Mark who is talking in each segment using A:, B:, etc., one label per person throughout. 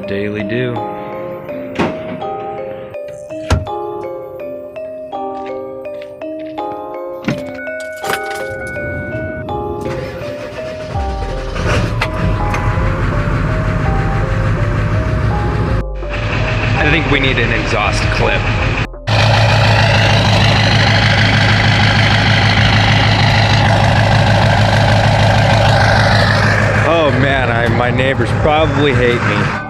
A: daily do. I think we need an exhaust clip. Oh man, my neighbors probably hate me.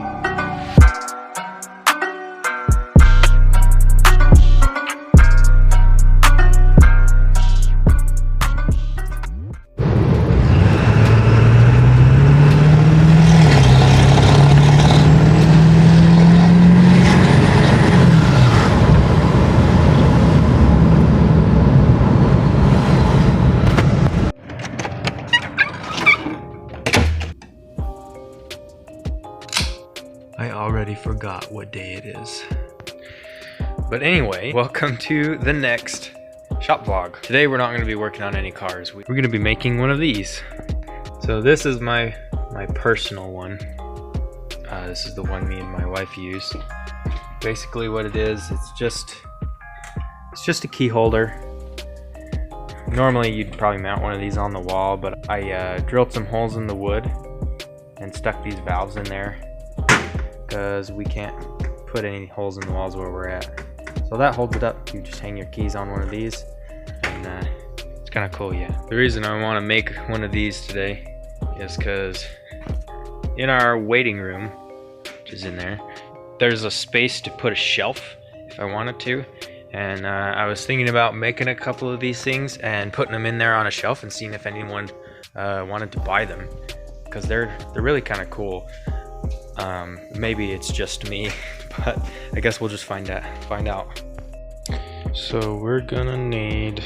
A: I already forgot what day it is. But anyway, welcome to the next shop vlog. Today we're not going to be working on any cars. We're going to be making one of these. So this is my personal one. This is the one me and my wife use. Basically what it is, it's just a key holder. Normally you'd probably mount one of these on the wall, but I drilled some holes in the wood and stuck these valves in there, because we can't put any holes in the walls where we're at. So that holds it up. You just hang your keys on one of these, and it's kind of cool, yeah. The reason I want to make one of these today is because in our waiting room, which is in there, there's a space to put a shelf if I wanted to. And I was thinking about making a couple of these things and putting them in there on a shelf and seeing if anyone wanted to buy them, because they're really kind of cool. Maybe it's just me, but I guess we'll just find out. So we're gonna need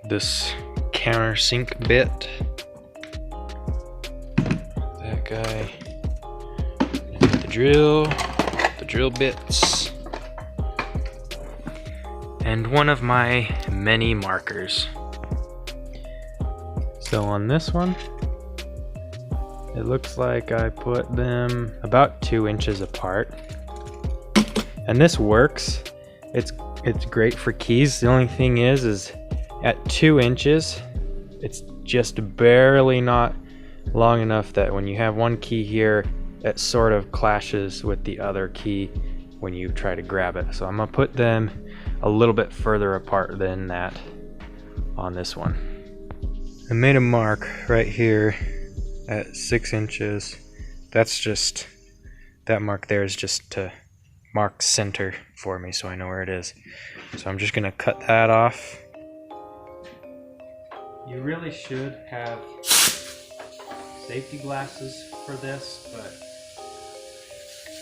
A: this countersink bit, that guy, the drill bits, and one of my many markers. So on this one, it looks like I put them about 2 inches apart. And this works. It's great for keys. The only thing is at 2 inches, it's just barely not long enough that when you have one key here, it sort of clashes with the other key when you try to grab it. So I'm gonna put them a little bit further apart than that on this one. I made a mark right here at 6 inches. That mark there is just to mark center for me so I know where it is. So I'm just gonna cut that off. You really should have safety glasses for this, but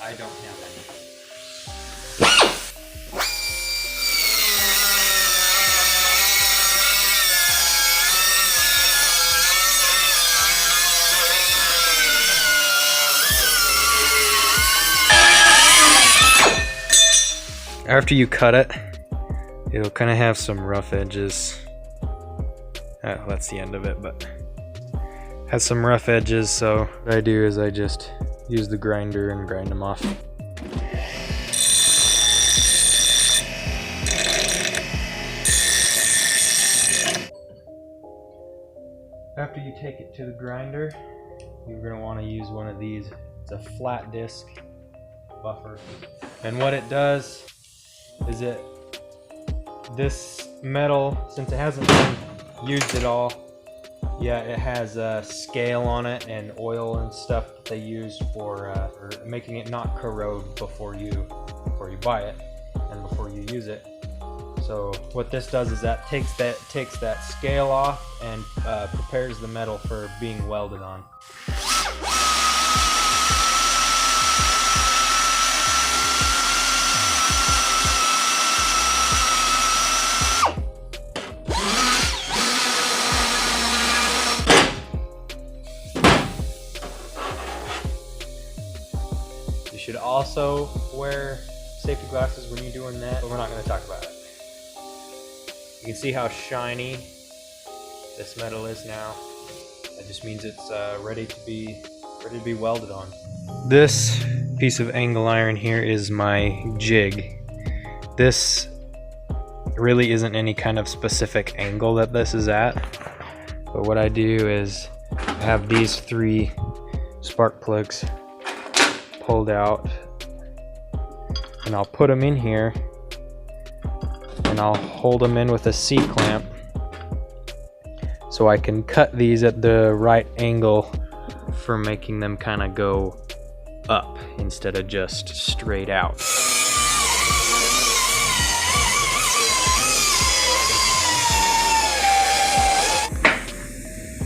A: I don't have any. After you cut it, it'll kind of have some rough edges. That's the end of it, but has some rough edges, so what I do is I just use the grinder and grind them off. After you take it to the grinder, you're going to want to use one of these. It's a flat disc buffer, and what it does is this metal, since it hasn't been used at all, yeah, it has a scale on it and oil and stuff that they use for making it not corrode before you buy it and before you use it. So what this does is that takes that scale off and prepares the metal for being welded on. You should also wear safety glasses when you're doing that, but we're not going to talk about it. You can see how shiny this metal is now. I just means it's ready to be welded on. This piece of angle iron here is my jig. This really isn't any kind of specific angle that this is at, but what I do is I have these 3 spark plugs pulled out, and I'll put them in here and I'll hold them in with a C-clamp so I can cut these at the right angle for making them kind of go up instead of just straight out.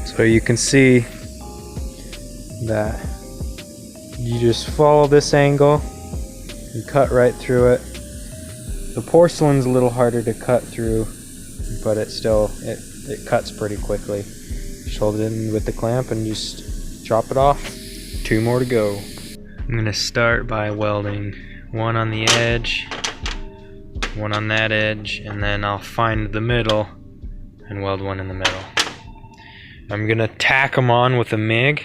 A: So you can see that you just follow this angle and cut right through it. The porcelain's a little harder to cut through, but it cuts pretty quickly. Just hold it in with the clamp and just chop it off. 2 more to go. I'm gonna start by welding 1 on the edge, 1 on that edge, and then I'll find the middle and weld 1 in the middle. I'm gonna tack them on with a MIG,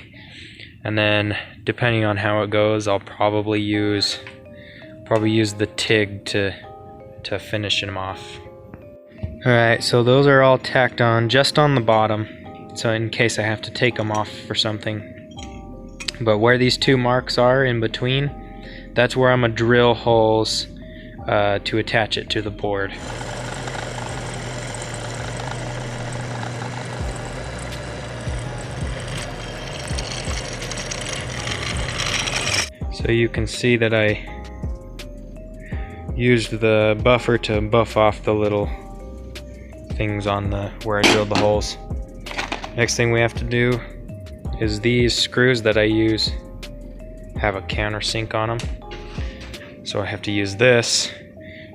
A: and then depending on how it goes, I'll probably use the TIG to finish them off. Alright, so those are all tacked on just on the bottom, so in case I have to take them off for something. But where these 2 marks are in between, that's where I'm gonna drill holes to attach it to the board. So you can see that I used the buffer to buff off the little things on where I drilled the holes. Next thing we have to do is these screws that I use have a countersink on them. So I have to use this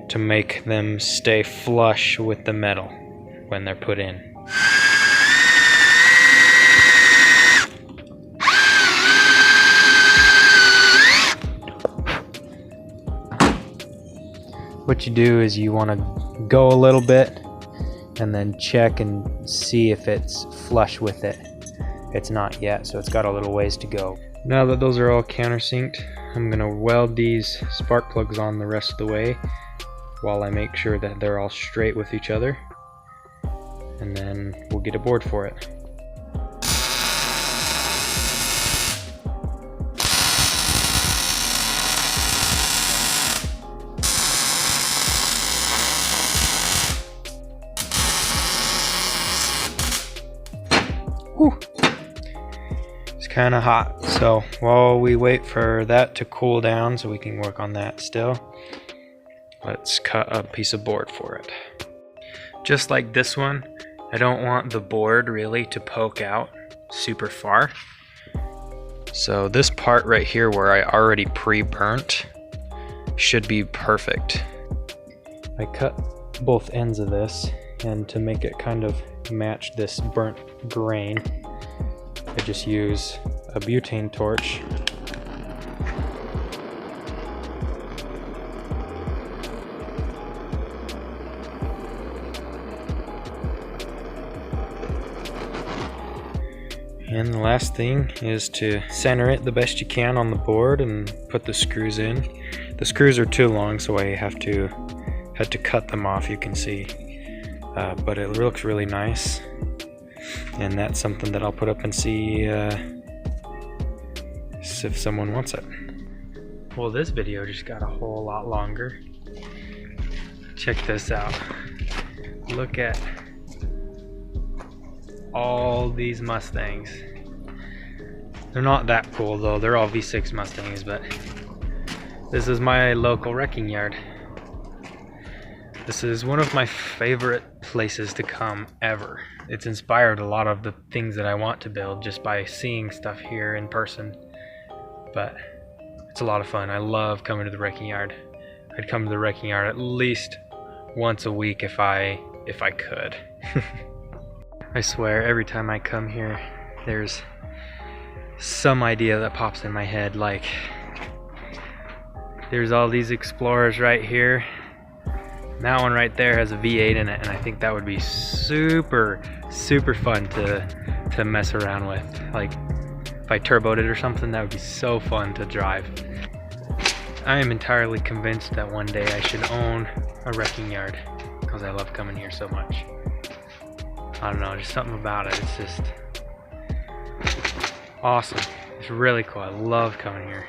A: to make them stay flush with the metal when they're put in. What you do is you want to go a little bit and then check and see if it's flush with it. It's not yet, so it's got a little ways to go. Now that those are all countersinked, I'm going to weld these spark plugs on the rest of the way while I make sure that they're all straight with each other, and then we'll get a board for it. Whew. It's kind of hot, so while we wait for that to cool down so we can work on that still, let's cut a piece of board for it. Just like this one, I don't want the board really to poke out super far. So this part right here where I already pre-burnt should be perfect. I cut both ends of this, and to make it kind of match this burnt grain, I just use a butane torch and the last thing is to center it the best you can on the board and put the screws in. The screws are too long, so I had to cut them off, you can see. But it looks really nice, and that's something that I'll put up and see if someone wants it. Well, this video just got a whole lot longer. Check this out. Look at all these Mustangs. They're not that cool though, they're all V6 Mustangs, but this is my local wrecking yard. This is one of my favorite places to come ever. It's inspired a lot of the things that I want to build just by seeing stuff here in person. But it's a lot of fun. I love coming to the wrecking yard. I'd come to the wrecking yard at least once a week if I could. I swear every time I come here there's some idea that pops in my head, like there's all these Explorers right here. That one right there has a V8 in it, and I think that would be super fun to to mess around with. Like if I turboed it or something, that would be so fun to drive. I am entirely convinced that one day I should own a wrecking yard because I love coming here so much. I don't know, just something about it. It's just awesome. It's really cool. I love coming here.